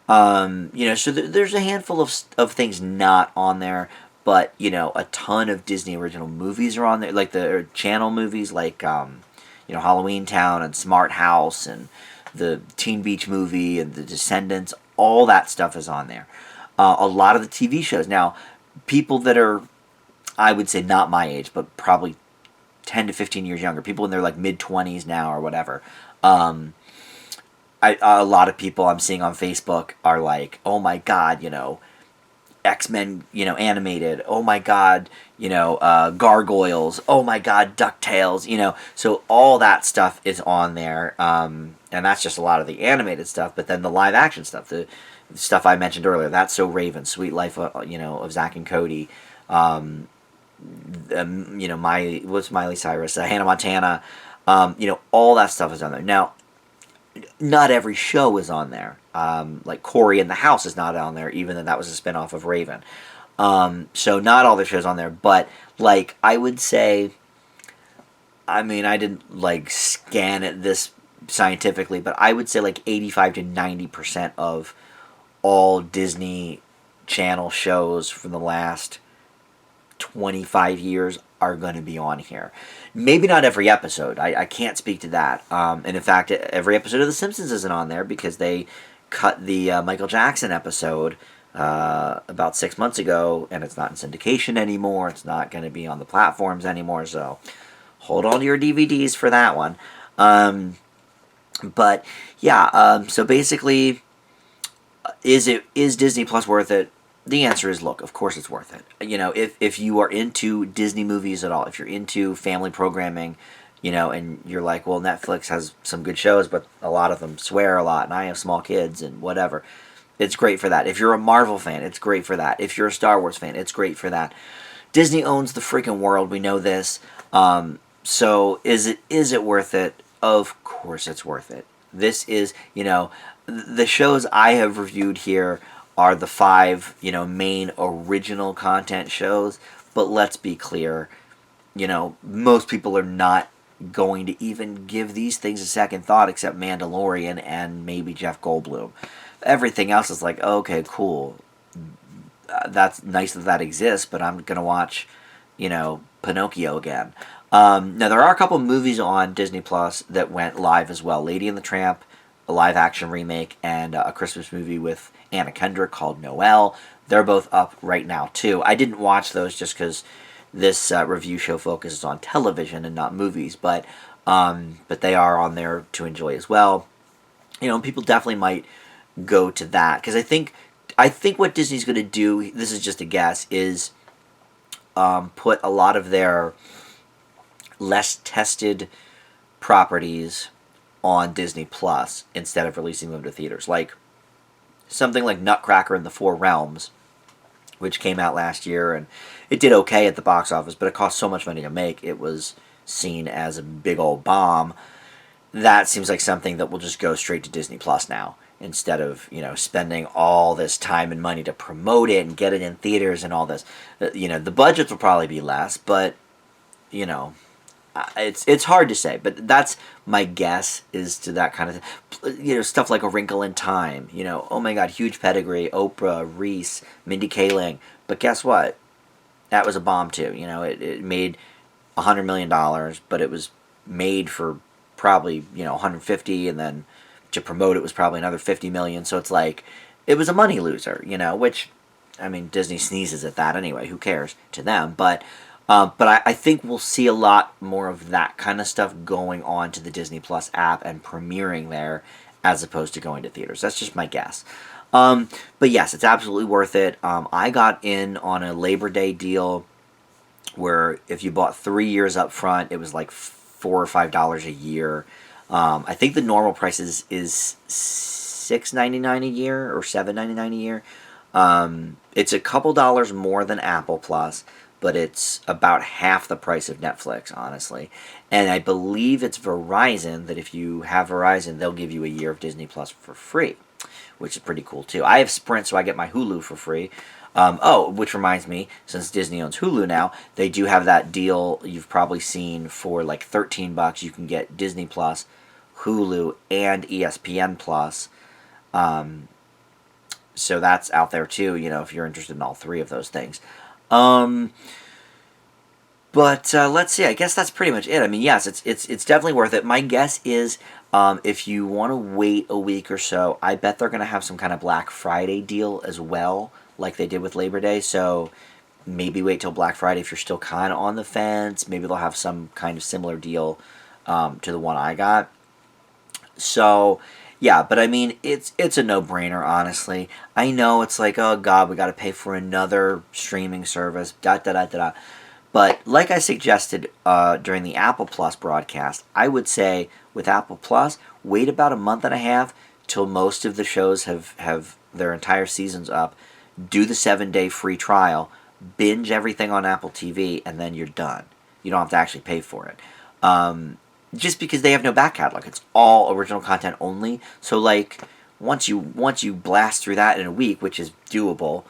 So there's a handful of things not on there, but a ton of Disney original movies are on there, like the channel movies, like Halloween Town and Smart House and the Teen Beach Movie and The Descendants. All that stuff is on there. A lot of the TV shows. Now, people that are, I would say not my age, but probably 10 to 15 years younger, people in their like mid-20s now or whatever, a lot of people I'm seeing on Facebook are like, oh my god, X-Men, animated, oh my god, Gargoyles, oh my god, DuckTales, so all that stuff is on there, and that's just a lot of the animated stuff, but then the live action stuff, the stuff I mentioned earlier, That's So Raven, Sweet Life, of Zack and Cody, Miley Cyrus, Hannah Montana, all that stuff is on there. Now, not every show is on there. Like Corey in the House is not on there, even though that was a spinoff of Raven. So not all the shows on there, but like I would say, I didn't like scan it this scientifically, but I would say like 85 to 90% of all Disney Channel shows from the last 25 years are going to be on here. Maybe not every episode. I can't speak to that. And in fact, every episode of The Simpsons isn't on there because they cut the Michael Jackson episode about 6 months ago, and it's not in syndication anymore. It's not going to be on the platforms anymore, so hold on to your DVDs for that one. But yeah, so basically, is Disney Plus worth it? The answer is, look, of course it's worth it. If you are into Disney movies at all, if you're into family programming, and you're like, well, Netflix has some good shows, but a lot of them swear a lot, and I have small kids and whatever. It's great for that. If you're a Marvel fan, it's great for that. If you're a Star Wars fan, it's great for that. Disney owns the freaking world. We know this. So is it worth it? Of course it's worth it. This is, the shows I have reviewed here are the 5, main original content shows. But let's be clear, most people are not going to even give these things a second thought except Mandalorian and maybe Jeff Goldblum. Everything else is like, okay, cool. That's nice that exists, but I'm going to watch, Pinocchio again. Now, there are a couple movies on Disney Plus that went live as well. Lady and the Tramp, a live-action remake, and a Christmas movie with Anna Kendrick called Noelle. They're both up right now, too. I didn't watch those just because this review show focuses on television and not movies, but they are on there to enjoy as well. People definitely might go to that, because I think what Disney's going to do, this is just a guess, is put a lot of their less tested properties on Disney Plus instead of releasing them to theaters. Like something like Nutcracker in the Four Realms, which came out last year, and it did okay at the box office, but it cost so much money to make, it was seen as a big old bomb. That seems like something that will just go straight to Disney Plus now, instead of, spending all this time and money to promote it and get it in theaters and all this. The budgets will probably be less, but, it's hard to say, but that's my guess is to that kind of thing. Stuff like A Wrinkle in Time, oh my god, huge pedigree, Oprah, Reese, Mindy Kaling, but guess what? That was a bomb too. It made $100 million, but it was made for probably, 150, and then to promote it was probably another 50 million, so it's like, it was a money loser, which, Disney sneezes at that anyway, who cares to them, but I think we'll see a lot more of that kind of stuff going on to the Disney Plus app and premiering there as opposed to going to theaters. That's just my guess. But yes, it's absolutely worth it. I got in on a Labor Day deal where if you bought 3 years up front, it was like $4 or $5 a year. I think the normal price is $6.99 a year or $7.99 a year. It's a couple dollars more than Apple Plus, but it's about half the price of Netflix, honestly. And I believe it's Verizon that if you have Verizon, they'll give you a year of Disney Plus for free, which is pretty cool too. I have Sprint, so I get my Hulu for free. Which reminds me, since Disney owns Hulu now, they do have that deal you've probably seen for like $13. You can get Disney Plus, Hulu, and ESPN Plus. So that's out there too, if you're interested in all three of those things. But let's see. I guess that's pretty much it. I mean, yes, it's definitely worth it. My guess is if you want to wait a week or so, I bet they're going to have some kind of Black Friday deal as well, like they did with Labor Day. So maybe wait till Black Friday if you're still kind of on the fence. Maybe they'll have some kind of similar deal to the one I got. So yeah, but I mean, it's a no-brainer, honestly. I know it's like, oh God, we got to pay for another streaming service. Da da da da da. But like I suggested during the Apple Plus broadcast, I would say with Apple Plus, wait about a month and a half till most of the shows have their entire seasons up. Do the 7-day free trial, binge everything on Apple TV, and then you're done. You don't have to actually pay for it. Just because they have no back catalog. It's all original content only. So like once you blast through that in a week, which is doable,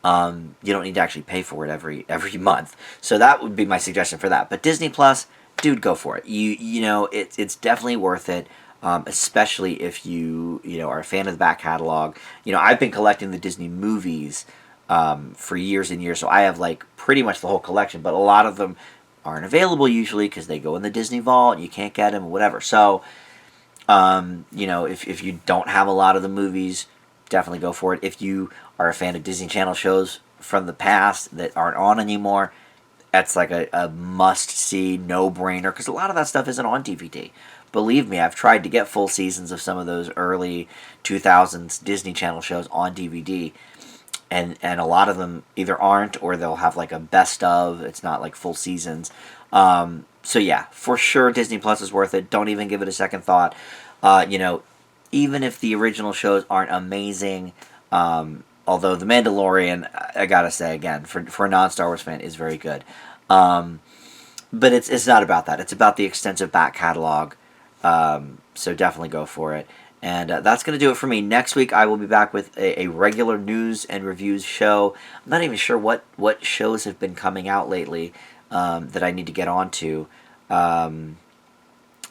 you don't need to actually pay for it every month. So that would be my suggestion for that. But Disney Plus, dude, go for it. You know it's definitely worth it. Especially if you are a fan of the back catalog. I've been collecting the Disney movies for years and years, so I have like pretty much the whole collection. But a lot of them aren't available usually because they go in the Disney Vault and you can't get them or whatever. So, if you don't have a lot of the movies, definitely go for it. If you are a fan of Disney Channel shows from the past that aren't on anymore, that's like a must-see, no-brainer, because a lot of that stuff isn't on DVD. Believe me, I've tried to get full seasons of some of those early 2000s Disney Channel shows on DVD, and a lot of them either aren't or they'll have like a best of. It's not like full seasons. So yeah, for sure Disney Plus is worth it. Don't even give it a second thought. Even if the original shows aren't amazing, although The Mandalorian, I gotta say again, for a non-Star Wars fan, is very good. But it's not about that. It's about the extensive back catalog. So definitely go for it. And that's going to do it for me. Next week, I will be back with a regular news and reviews show. I'm not even sure what shows have been coming out lately that I need to get onto. I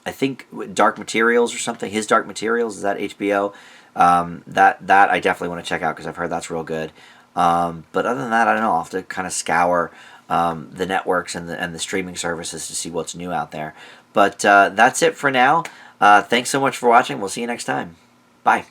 think Dark Materials or something. His Dark Materials, is that HBO? That I definitely want to check out because I've heard that's real good. But other than that, I don't know. I'll have to kind of scour the networks and the streaming services to see what's new out there. But that's it for now. Thanks so much for watching. We'll see you next time. Bye.